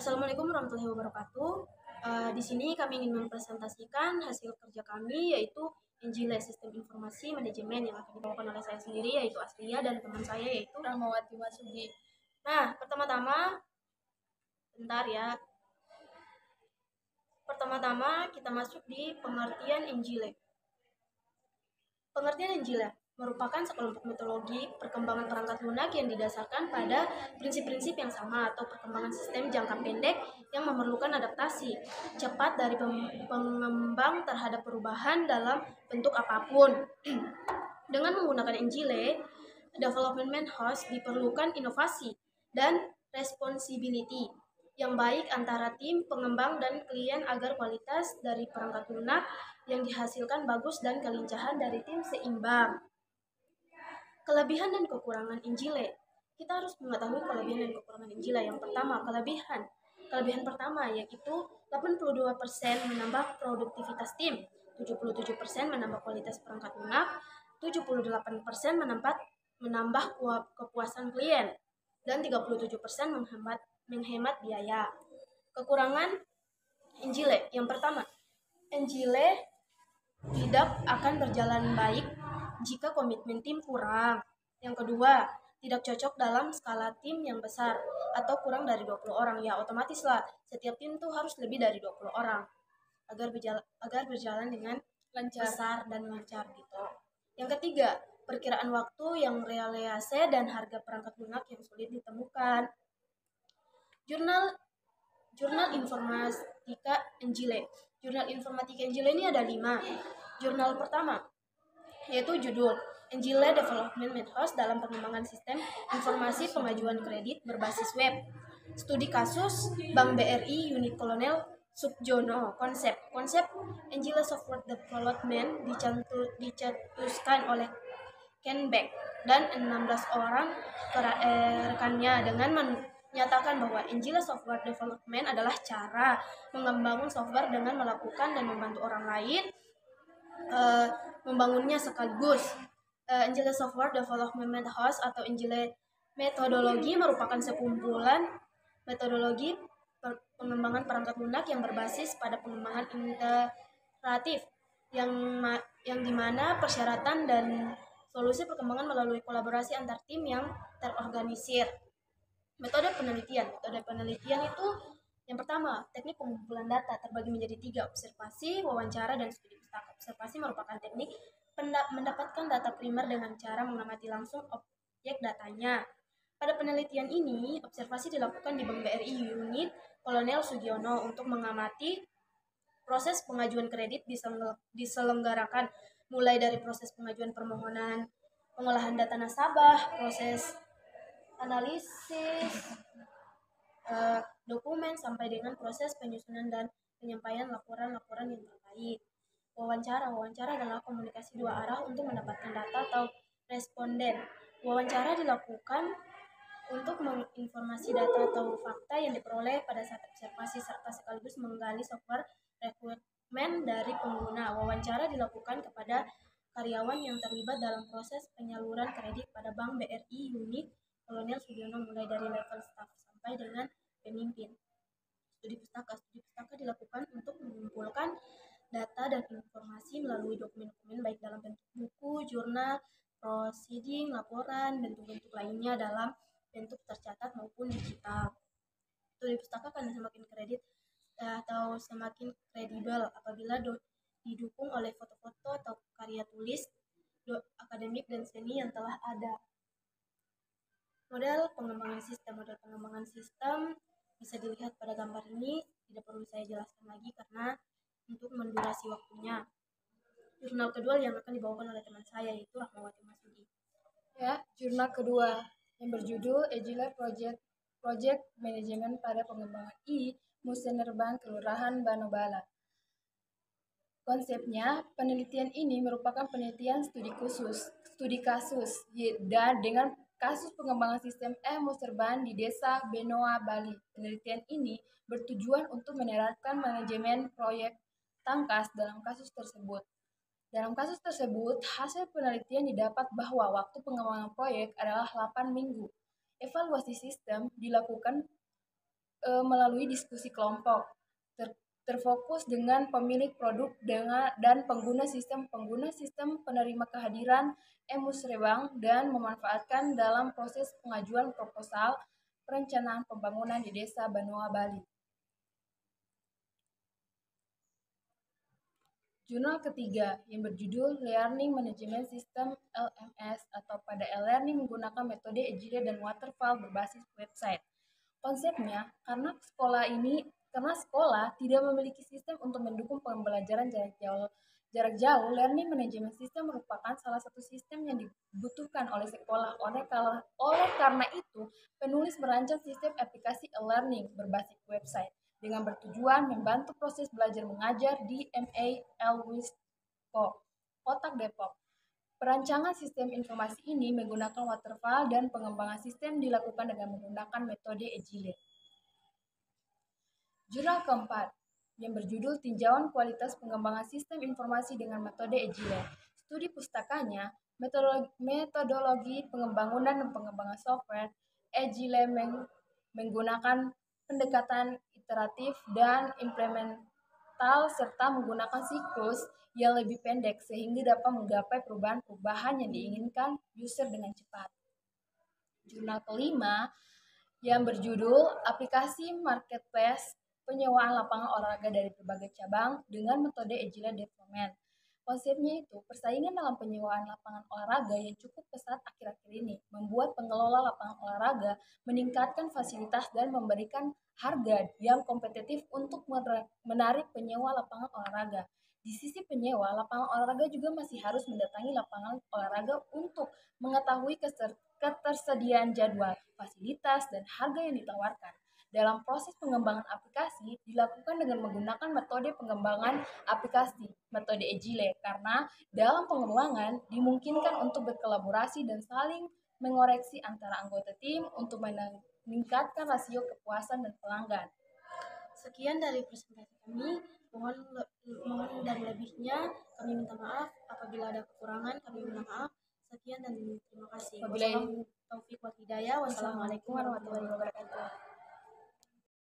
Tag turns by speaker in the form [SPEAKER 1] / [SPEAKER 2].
[SPEAKER 1] Assalamualaikum warahmatullahi wabarakatuh. Di sini kami ingin mempresentasikan hasil kerja kami, yaitu NGLE Sistem Informasi Manajemen, yang akan dibawakan oleh saya sendiri, yaitu Astria, dan teman saya, yaitu
[SPEAKER 2] Rahmawati Masugi.
[SPEAKER 1] Nah, pertama-tama, bentar ya. Pertama-tama kita masuk di pengertian NGLE. Pengertian NGLE merupakan sekelompok metodologi perkembangan perangkat lunak yang didasarkan pada prinsip-prinsip yang sama atau perkembangan sistem jangka pendek yang memerlukan adaptasi cepat dari pengembang terhadap perubahan dalam bentuk apapun. Dengan menggunakan NGLE, development house diperlukan inovasi dan responsibility yang baik antara tim pengembang dan klien agar kualitas dari perangkat lunak yang dihasilkan bagus dan kelincahan dari tim seimbang. Kelebihan dan kekurangan NGLE. Kita harus mengetahui kelebihan dan kekurangan NGLE. Yang pertama, Kelebihan pertama yaitu 82% menambah produktivitas tim, 77% menambah kualitas perangkat lunak, 78% menambah kepuasan klien, dan 37% menghemat biaya. Kekurangan NGLE. Yang pertama, NGLE tidak akan berjalan baik jika komitmen tim kurang. Yang kedua, tidak cocok dalam skala tim yang besar atau kurang dari 20 orang. Ya, otomatis lah, setiap tim tuh harus lebih dari 20 orang agar berjalan dengan besar dan lancar gitu. Yang ketiga, perkiraan waktu yang realisasi dan harga perangkat lunak yang sulit ditemukan. Jurnal Informatika NGLE. Jurnal Informatika NGLE ini ada 5. Jurnal pertama yaitu judul NGLE Development Methods dalam pengembangan sistem informasi pengajuan kredit berbasis web. Studi kasus Bank BRI Unit Kolonel Subjono. Konsep NGLE Software Development dicetuskan oleh Ken Beck dan 16 orang rekannya dengan menyatakan bahwa NGLE Software Development adalah cara mengembangkan software dengan melakukan dan membantu orang lain membangunnya sekaligus. NGLE Software Development House atau NGLE metodologi merupakan sekumpulan metodologi pengembangan perangkat lunak yang berbasis pada pengembangan iteratif yang dimana persyaratan dan solusi perkembangan melalui kolaborasi antar tim yang terorganisir. Metode penelitian itu yang pertama, teknik pengumpulan data terbagi menjadi 3, observasi, wawancara, dan studi pustaka. Observasi merupakan teknik mendapatkan data primer dengan cara mengamati langsung objek datanya. Pada penelitian ini, observasi dilakukan di Bank BRI Unit Kolonel Sugiono untuk mengamati proses pengajuan kredit diselenggarakan mulai dari proses pengajuan permohonan, pengolahan data nasabah, proses analisis dokumen sampai dengan proses penyusunan dan penyampaian laporan-laporan yang terkait. Wawancara adalah komunikasi dua arah untuk mendapatkan data atau responden. Wawancara dilakukan untuk menginformasi data atau fakta yang diperoleh pada saat observasi serta sekaligus menggali software requirement dari pengguna. Wawancara dilakukan kepada karyawan yang terlibat dalam proses penyaluran kredit pada Bank BRI Unit Kolonel Sugiono mulai dari level staf sampai dengan pemimpin. Studi pustaka dilakukan untuk mengumpulkan data dan informasi melalui dokumen-dokumen baik dalam bentuk buku, jurnal, proceeding, laporan, bentuk-bentuk lainnya dalam bentuk tercatat maupun digital. Studi pustaka akan semakin kredit atau semakin kredibel apabila didukung oleh foto-foto atau karya tulis akademik dan seni yang telah ada. Model pengembangan sistem bisa dilihat pada gambar ini, tidak perlu saya jelaskan lagi karena untuk mendurasi waktunya. Jurnal kedua yang akan dibawakan oleh teman saya yaitu Rahmawati Masugi.
[SPEAKER 2] Ya, jurnal kedua yang berjudul NGLE Project Management pada Pengembangan Musenerban Kelurahan Banobala. Konsepnya, penelitian ini merupakan penelitian studi kasus dan dengan kasus pengembangan sistem Musenerban di Desa Benoa, Bali. Penelitian ini bertujuan untuk menerapkan manajemen proyek tangkas dalam kasus tersebut. Dalam kasus tersebut, hasil penelitian didapat bahwa waktu pengembangan proyek adalah 8 minggu. Evaluasi sistem dilakukan melalui diskusi kelompok, terfokus dengan pemilik produk dan pengguna sistem penerima kehadiran musrebang dan memanfaatkan dalam proses pengajuan proposal perencanaan pembangunan di Desa Benoa, Bali. Jurnal ketiga yang berjudul Learning Management System LMS atau pada e-learning menggunakan metode Agile dan Waterfall berbasis website. Konsepnya karena sekolah tidak memiliki sistem untuk mendukung pembelajaran jarak jauh, Learning Management System merupakan salah satu sistem yang dibutuhkan oleh sekolah. Oleh karena itu, penulis merancang sistem aplikasi e-learning berbasis website dengan bertujuan membantu proses belajar mengajar di MA Kotak Depok. Perancangan sistem informasi ini menggunakan waterfall dan pengembangan sistem dilakukan dengan menggunakan metode Agile. Jurnal keempat yang berjudul Tinjauan Kualitas Pengembangan Sistem Informasi dengan Metode Agile. Studi pustakanya, metodologi pengembangan dan pengembangan software Agile menggunakan pendekatan iteratif dan implemental serta menggunakan siklus yang lebih pendek sehingga dapat menggapai perubahan-perubahan yang diinginkan user dengan cepat. Jurnal kelima yang berjudul Aplikasi Marketplace Penyewaan Lapangan Olahraga dari Berbagai Cabang dengan Metode Agile Development. Konsepnya itu, persaingan dalam penyewaan lapangan olahraga yang cukup pesat akhir-akhir ini membuat pengelola lapangan olahraga meningkatkan fasilitas dan memberikan harga yang kompetitif untuk menarik penyewa lapangan olahraga. Di sisi penyewa, lapangan olahraga juga masih harus mendatangi lapangan olahraga untuk mengetahui ketersediaan jadwal, fasilitas, dan harga yang ditawarkan. Dalam proses pengembangan aplikasi dilakukan dengan menggunakan metode pengembangan aplikasi, metode Agile, karena dalam pengembangan dimungkinkan untuk berkolaborasi dan saling mengoreksi antara anggota tim untuk meningkatkan rasio kepuasan dan pelanggan.
[SPEAKER 1] Sekian dari presentasi kami. Mohon dan lebihnya kami minta maaf. Apabila ada kekurangan kami minta maaf. Sekian dan terima kasih. Wassalamualaikum warahmatullahi wabarakatuh.